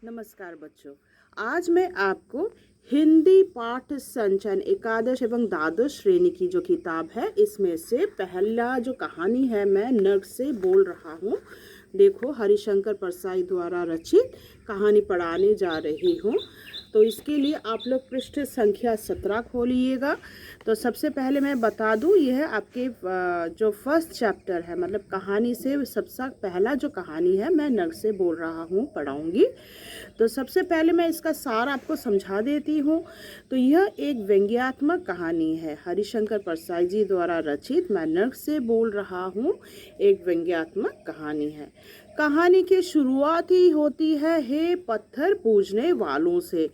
नमस्कार बच्चों। आज मैं आपको हिंदी पाठ संचयन एकादश एवं द्वादश श्रेणी की जो किताब है इसमें से पहला जो कहानी है मैं नर्क से बोल रहा हूँ। देखो, हरिशंकर परसाई द्वारा रचित कहानी पढ़ाने जा रही हूँ। तो इसके लिए आप लोग पृष्ठ संख्या 17 खोलिएगा। तो सबसे पहले मैं बता दूँ, यह आपके जो फर्स्ट चैप्टर है, मतलब कहानी से सबसे पहला जो कहानी है मैं नर्क से बोल रहा हूँ, पढ़ाऊँगी। तो सबसे पहले मैं इसका सार आपको समझा देती हूँ। तो यह एक व्यंग्यात्मक कहानी है, हरिशंकर परसाई जी द्वारा रचित। मैं नर्क से बोल रहा हूँ, एक व्यंग्यात्मक कहानी है। कहानी की शुरुआत ही होती है हे पत्थर पूजने वालों से।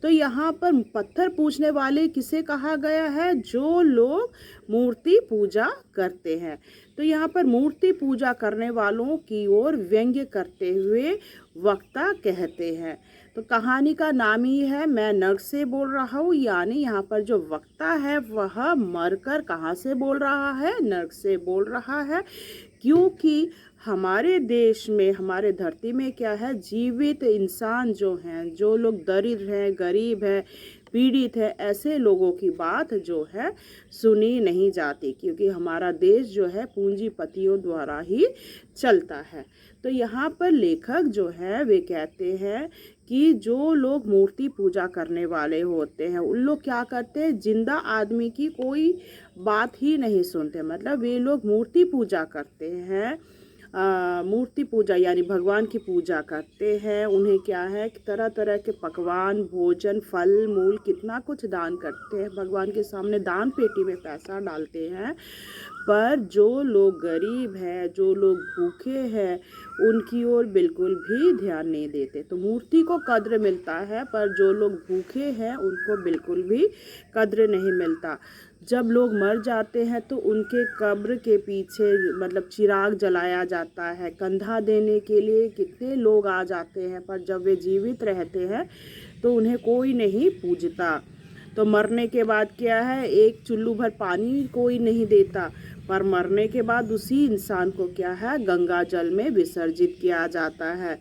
तो यहाँ पर पत्थर पूजने वाले किसे कहा गया है? जो लोग मूर्ति पूजा करते हैं। तो यहाँ पर मूर्ति पूजा करने वालों की ओर व्यंग्य करते हुए वक्ता कहते हैं। तो कहानी का नाम ही है मैं नर्क से बोल रहा हूँ, यानी यहाँ पर जो वक्ता है वह मरकर कहाँ से बोल रहा है? नर्क से बोल रहा है। क्योंकि हमारे देश में, हमारे धरती में क्या है, जीवित इंसान जो हैं, जो लोग दरिद्र हैं, गरीब हैं, पीड़ित है, ऐसे लोगों की बात जो है सुनी नहीं जाती, क्योंकि हमारा देश जो है पूंजीपतियों द्वारा ही चलता है। तो यहाँ पर लेखक जो है वे कहते हैं कि जो लोग मूर्ति पूजा करने वाले होते हैं उन लोग क्या करते हैं, जिंदा आदमी की कोई बात ही नहीं सुनते। मतलब वे लोग मूर्ति पूजा करते हैं, मूर्ति पूजा यानी भगवान की पूजा करते हैं। उन्हें क्या है, तरह तरह के पकवान, भोजन, फल मूल कितना कुछ दान करते हैं, भगवान के सामने दान पेटी में पैसा डालते हैं। पर जो लोग गरीब हैं, जो लोग भूखे हैं, उनकी ओर बिल्कुल भी ध्यान नहीं देते। तो मूर्ति को कद्र मिलता है, पर जो लोग भूखे हैं उनको बिल्कुल भी कद्र नहीं मिलता। जब लोग मर जाते हैं तो उनके कब्र के पीछे मतलब चिराग जलाया जाता है, कंधा देने के लिए कितने लोग आ जाते हैं, पर जब वे जीवित रहते हैं तो उन्हें कोई नहीं पूजता। तो मरने के बाद क्या है, एक चुल्लू भर पानी कोई नहीं देता, पर मरने के बाद उसी इंसान को क्या है, गंगा जल में विसर्जित किया जाता है।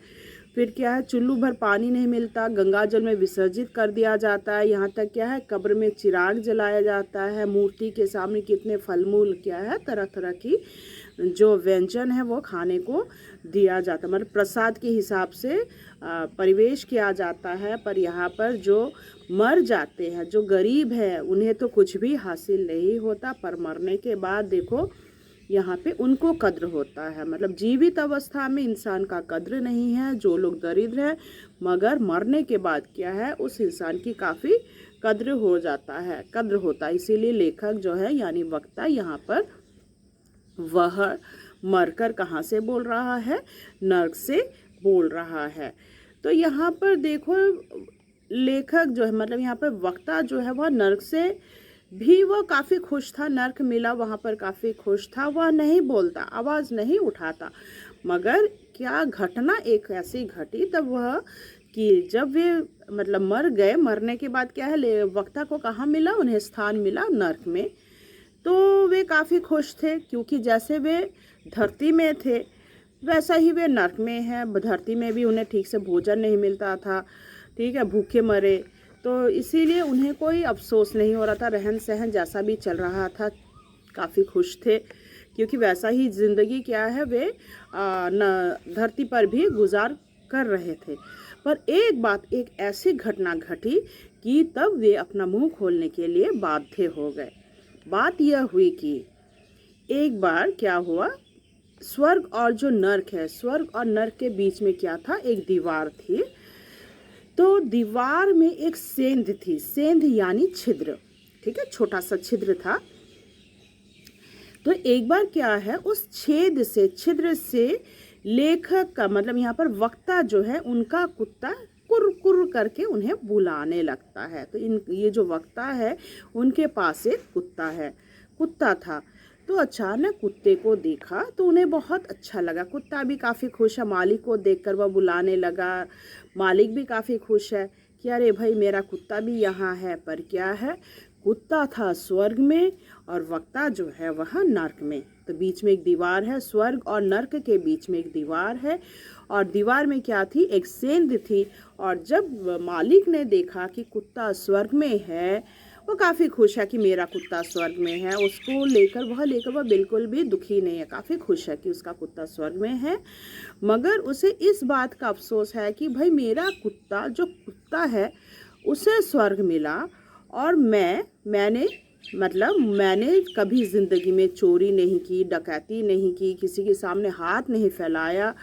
फिर क्या है, चुल्लू भर पानी नहीं मिलता, गंगा जल में विसर्जित कर दिया जाता है। यहाँ तक क्या है, कब्र में चिराग जलाया जाता है, मूर्ति के सामने कितने फल मूल क्या है, तरह तरह की जो व्यंजन है वो खाने को दिया जाता है, मतलब प्रसाद के हिसाब से परिवेश किया जाता है। पर यहाँ पर जो मर जाते हैं, जो गरीब है, उन्हें तो कुछ भी हासिल नहीं होता, पर मरने के बाद देखो यहाँ पे उनको कद्र होता है। मतलब जीवित अवस्था में इंसान का कद्र नहीं है, जो लोग दरिद्र हैं, मगर मरने के बाद क्या है, उस इंसान की काफ़ी कद्र हो जाता है, कद्र होता है। इसीलिए लेखक जो है यानी वक्ता यहाँ पर वह मरकर कहाँ से बोल रहा है, नर्क से बोल रहा है। तो यहाँ पर देखो, लेखक जो है मतलब यहाँ पर वक्ता जो है वह नर्क से भी वह काफ़ी खुश था, नर्क मिला वहाँ पर काफ़ी खुश था। वह नहीं बोलता, आवाज़ नहीं उठाता, मगर क्या घटना एक ऐसी घटी तब वह कि जब वे मतलब मर गए, मरने के बाद क्या है, वक्ता को कहाँ मिला, उन्हें स्थान मिला नर्क में। तो वे काफ़ी खुश थे, क्योंकि जैसे वे धरती में थे वैसा ही वे नर्क में हैं। धरती में भी उन्हें ठीक से भोजन नहीं मिलता था, ठीक है, भूखे मरे। तो इसीलिए उन्हें कोई अफसोस नहीं हो रहा था, रहन सहन जैसा भी चल रहा था, काफ़ी खुश थे, क्योंकि वैसा ही ज़िंदगी क्या है वे धरती पर भी गुजार कर रहे थे। पर एक बात, एक ऐसी घटना घटी कि तब वे अपना मुंह खोलने के लिए बाध्य हो गए। बात यह हुई कि एक बार क्या हुआ, स्वर्ग और जो नर्क है, स्वर्ग और नर्क के बीच में क्या था, एक दीवार थी। तो दीवार में एक सेंध थी, सेंध यानी छिद्र, ठीक है, छोटा सा छिद्र था। तो एक बार क्या है, उस छेद से, छिद्र से लेखक का मतलब यहाँ पर वक्ता जो है, उनका कुत्ता कुर कुर करके उन्हें बुलाने लगता है। तो ये जो वक्ता है उनके पास एक कुत्ता है, कुत्ता था। तो अचानक कुत्ते को देखा तो उन्हें बहुत अच्छा लगा, कुत्ता भी काफ़ी खुश है, मालिक को देखकर वह बुलाने लगा। मालिक भी काफ़ी खुश है कि अरे भाई मेरा कुत्ता भी यहाँ है। पर क्या है, कुत्ता था स्वर्ग में और वक्ता जो है वह नर्क में। तो बीच में एक दीवार है, स्वर्ग और नर्क के बीच में एक दीवार है, और दीवार में क्या थी, एक सेंध थी। और जब मालिक ने देखा कि कुत्ता स्वर्ग में है, वो काफ़ी खुश है कि मेरा कुत्ता स्वर्ग में है। उसको लेकर वह बिल्कुल भी दुखी नहीं है, काफ़ी खुश है कि उसका कुत्ता स्वर्ग में है। मगर उसे इस बात का अफसोस है कि भाई मेरा कुत्ता जो कुत्ता है उसे स्वर्ग मिला, और मैंने कभी ज़िंदगी में चोरी नहीं की, डकैती नहीं की, किसी के सामने हाथ नहीं फैलाया,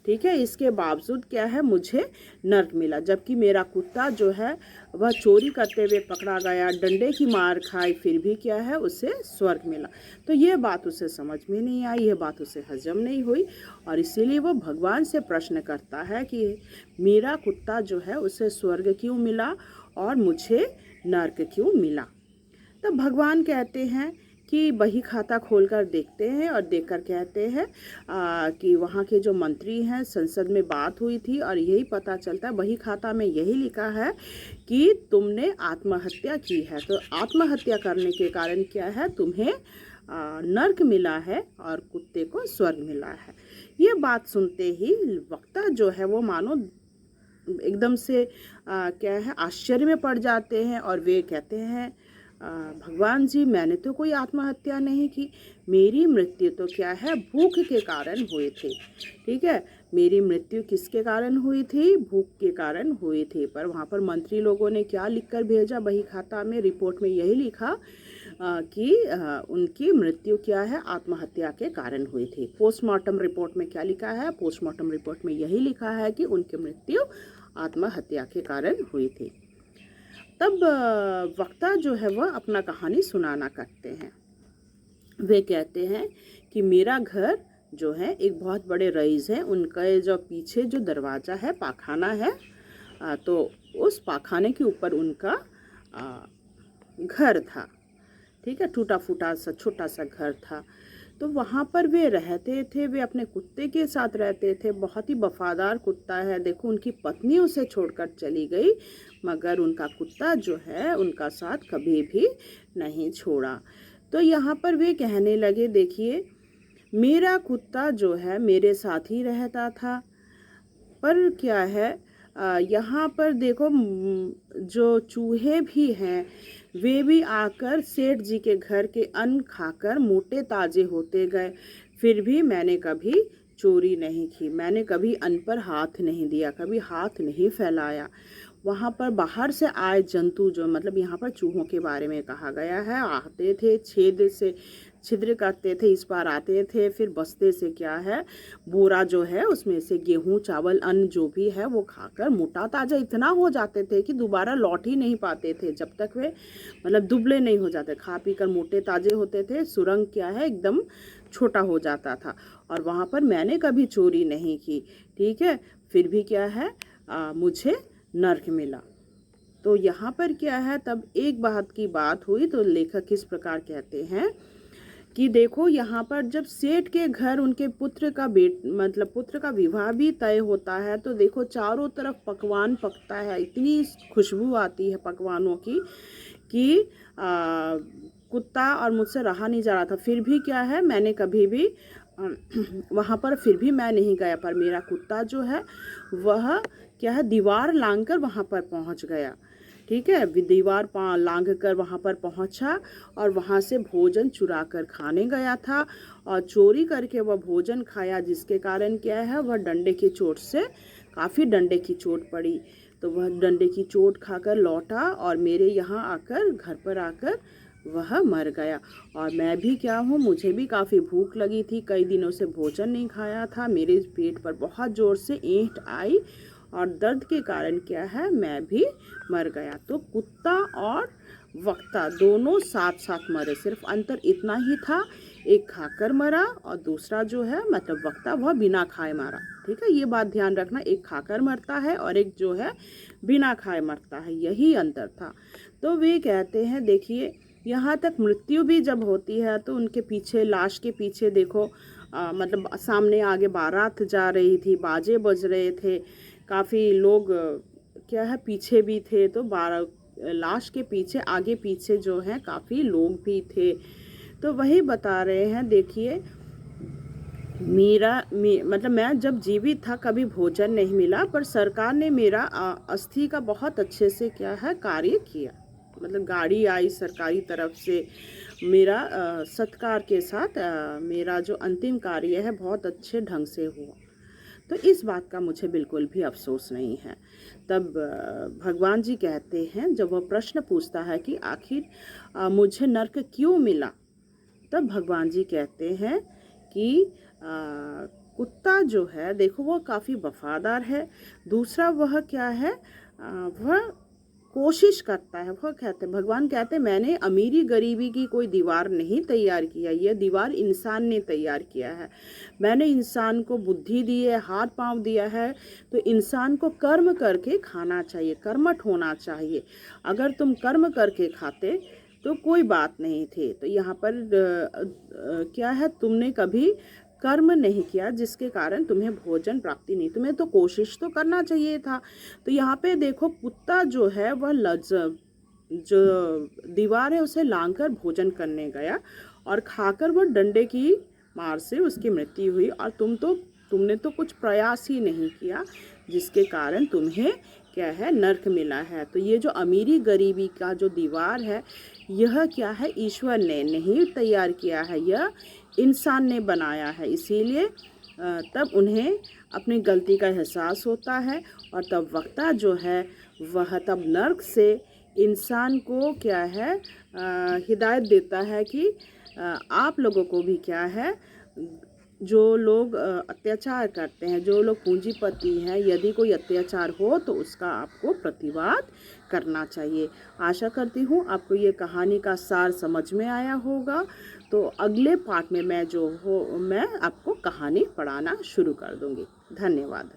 ठीक है। इसके बावजूद क्या है, मुझे नर्क मिला। जबकि मेरा कुत्ता जो है वह चोरी करते हुए पकड़ा गया, डंडे की मार खाई, फिर भी क्या है, उसे स्वर्ग मिला। तो ये बात उसे समझ में नहीं आई, ये बात उसे हजम नहीं हुई, और इसीलिए वो भगवान से प्रश्न करता है कि मेरा कुत्ता जो है उसे स्वर्ग क्यों मिला और मुझे नर्क क्यों मिला। तब भगवान कहते हैं कि बही खाता खोलकर देखते हैं, और देखकर कहते हैं कि वहाँ के जो मंत्री हैं, संसद में बात हुई थी, और यही पता चलता है, बही खाता में यही लिखा है कि तुमने आत्महत्या की है। तो आत्महत्या करने के कारण क्या है, तुम्हें नर्क मिला है और कुत्ते को स्वर्ग मिला है। ये बात सुनते ही वक्ता जो है वो मानो एकदम से क्या है, आश्चर्य में पड़ जाते हैं, और वे कहते हैं भगवान जी, मैंने तो कोई आत्महत्या नहीं की, मेरी मृत्यु तो क्या है, भूख के कारण हुई थी। ठीक है, मेरी मृत्यु किसके कारण हुई थी, भूख के कारण हुई थी। पर वहाँ पर मंत्री लोगों ने क्या लिखकर भेजा बही खाता में, रिपोर्ट में यही लिखा कि उनकी मृत्यु क्या है, आत्महत्या के कारण हुई थी। पोस्टमार्टम रिपोर्ट में क्या लिखा है, पोस्टमार्टम रिपोर्ट में यही लिखा है कि उनकी मृत्यु आत्महत्या के कारण हुई थी। तब वक्ता जो है वह अपना कहानी सुनाना करते हैं। वे कहते हैं कि मेरा घर जो है एक बहुत बड़े रईस हैं, उनका जो पीछे जो दरवाज़ा है, पाखाना है, तो उस पाखाने के ऊपर उनका घर था। ठीक है, टूटा फूटा सा छोटा सा घर था। तो वहाँ पर वे रहते थे, वे अपने कुत्ते के साथ रहते थे। बहुत ही वफादार कुत्ता है। देखो, उनकी पत्नी उसे छोड़कर चली गई, मगर उनका कुत्ता जो है उनका साथ कभी भी नहीं छोड़ा। तो यहाँ पर वे कहने लगे, देखिए मेरा कुत्ता जो है मेरे साथ ही रहता था, पर क्या है, यहाँ पर देखो जो चूहे भी हैं वे भी आकर सेठ जी के घर के अन्न खाकर मोटे ताजे होते गए। फिर भी मैंने कभी चोरी नहीं की, मैंने कभी अन्न पर हाथ नहीं दिया, कभी हाथ नहीं फैलाया। वहाँ पर बाहर से आए जंतु, जो मतलब यहाँ पर चूहों के बारे में कहा गया है, आते थे, छेद से छिद्र करते थे, इस पार आते थे, फिर बस्ते से क्या है, बोरा जो है उसमें से गेहूं चावल अन्न जो भी है वो खाकर मोटा ताजा इतना हो जाते थे कि दोबारा लौट ही नहीं पाते थे, जब तक वे मतलब दुबले नहीं हो जाते। खा पी कर मोटे ताजे होते थे, सुरंग क्या है एकदम छोटा हो जाता था। और वहाँ पर मैंने कभी चोरी नहीं की, ठीक है, फिर भी क्या है, मुझे नर्क मिला। तो यहाँ पर क्या है, तब एक बात की बात हुई। तो लेखक इस प्रकार कहते हैं कि देखो, यहाँ पर जब सेठ के घर उनके पुत्र का विवाह भी तय होता है, तो देखो चारों तरफ पकवान पकता है, इतनी खुशबू आती है पकवानों की कि कुत्ता और मुझसे रहा नहीं जा रहा था। फिर भी क्या है, मैंने कभी भी वहाँ पर फिर भी मैं नहीं गया, पर मेरा कुत्ता जो है वह क्या है, दीवार लांघकर वहाँ पर पहुँच गया। ठीक है, दीवार लांघ कर वहाँ पर पहुँचा और वहाँ से भोजन चुरा कर खाने गया था, और चोरी करके वह भोजन खाया, जिसके कारण क्या है, वह डंडे की चोट से काफ़ी डंडे की चोट पड़ी। तो वह डंडे की चोट खाकर लौटा और मेरे यहाँ आकर, घर पर आकर वह मर गया। और मैं भी क्या हूँ, मुझे भी काफ़ी भूख लगी थी, कई दिनों से भोजन नहीं खाया था, मेरे पेट पर बहुत ज़ोर से ऐंठ आई, और दर्द के कारण क्या है, मैं भी मर गया। तो कुत्ता और वक्ता दोनों साथ साथ मरे, सिर्फ अंतर इतना ही था, एक खाकर मरा और दूसरा जो है मतलब वक्ता वह बिना खाए मारा। ठीक है, ये बात ध्यान रखना, एक खाकर मरता है और एक जो है बिना खाए मरता है, यही अंतर था। तो वे कहते हैं, देखिए यहाँ तक मृत्यु भी जब होती है तो उनके पीछे, लाश के पीछे देखो, मतलब सामने आगे बारात जा रही थी, बाजे बज रहे थे, काफ़ी लोग क्या है पीछे भी थे, तो लाश के पीछे आगे पीछे जो है काफ़ी लोग भी थे। तो वही बता रहे हैं, देखिए मतलब मैं जब जीवित था कभी भोजन नहीं मिला, पर सरकार ने मेरा अस्थि का बहुत अच्छे से क्या है कार्य किया। मतलब गाड़ी आई सरकारी तरफ से, मेरा सत्कार के साथ मेरा जो अंतिम कार्य है बहुत अच्छे ढंग से हुआ। तो इस बात का मुझे बिल्कुल भी अफसोस नहीं है। तब भगवान जी कहते हैं, जब वह प्रश्न पूछता है कि आखिर मुझे नर्क क्यों मिला, तब भगवान जी कहते हैं कि कुत्ता जो है देखो वो काफ़ी वफादार है। दूसरा वह क्या है, वह कोशिश करता है। वह कहते भगवान कहते मैंने अमीरी गरीबी की कोई दीवार नहीं तैयार किया, यह दीवार इंसान ने तैयार किया है। मैंने इंसान को बुद्धि दी है, हाथ पांव दिया है, तो इंसान को कर्म करके खाना चाहिए, कर्मठ होना चाहिए। अगर तुम कर्म करके खाते तो कोई बात नहीं थी। तो यहाँ पर क्या है, तुमने कभी कर्म नहीं किया जिसके कारण तुम्हें भोजन प्राप्ति नहीं, तुम्हें तो कोशिश तो करना चाहिए था। तो यहाँ पे देखो कुत्ता जो है वह जो दीवार है उसे लांघकर भोजन करने गया और खाकर वह डंडे की मार से उसकी मृत्यु हुई, और तुमने तो कुछ प्रयास ही नहीं किया जिसके कारण तुम्हें क्या है नर्क मिला है। तो ये जो अमीरी गरीबी का जो दीवार है, यह क्या है ईश्वर ने नहीं तैयार किया है, यह इंसान ने बनाया है। इसीलिए तब उन्हें अपनी गलती का एहसास होता है, और तब वक्ता जो है वह तब नर्क से इंसान को क्या है हिदायत देता है कि आप लोगों को भी क्या है, जो लोग अत्याचार करते हैं, जो लोग पूंजीपति हैं, यदि कोई अत्याचार हो तो उसका आपको प्रतिवाद करना चाहिए। आशा करती हूँ आपको ये कहानी का सार समझ में आया होगा। तो अगले पार्ट में मैं आपको कहानी पढ़ाना शुरू कर दूँगी। धन्यवाद।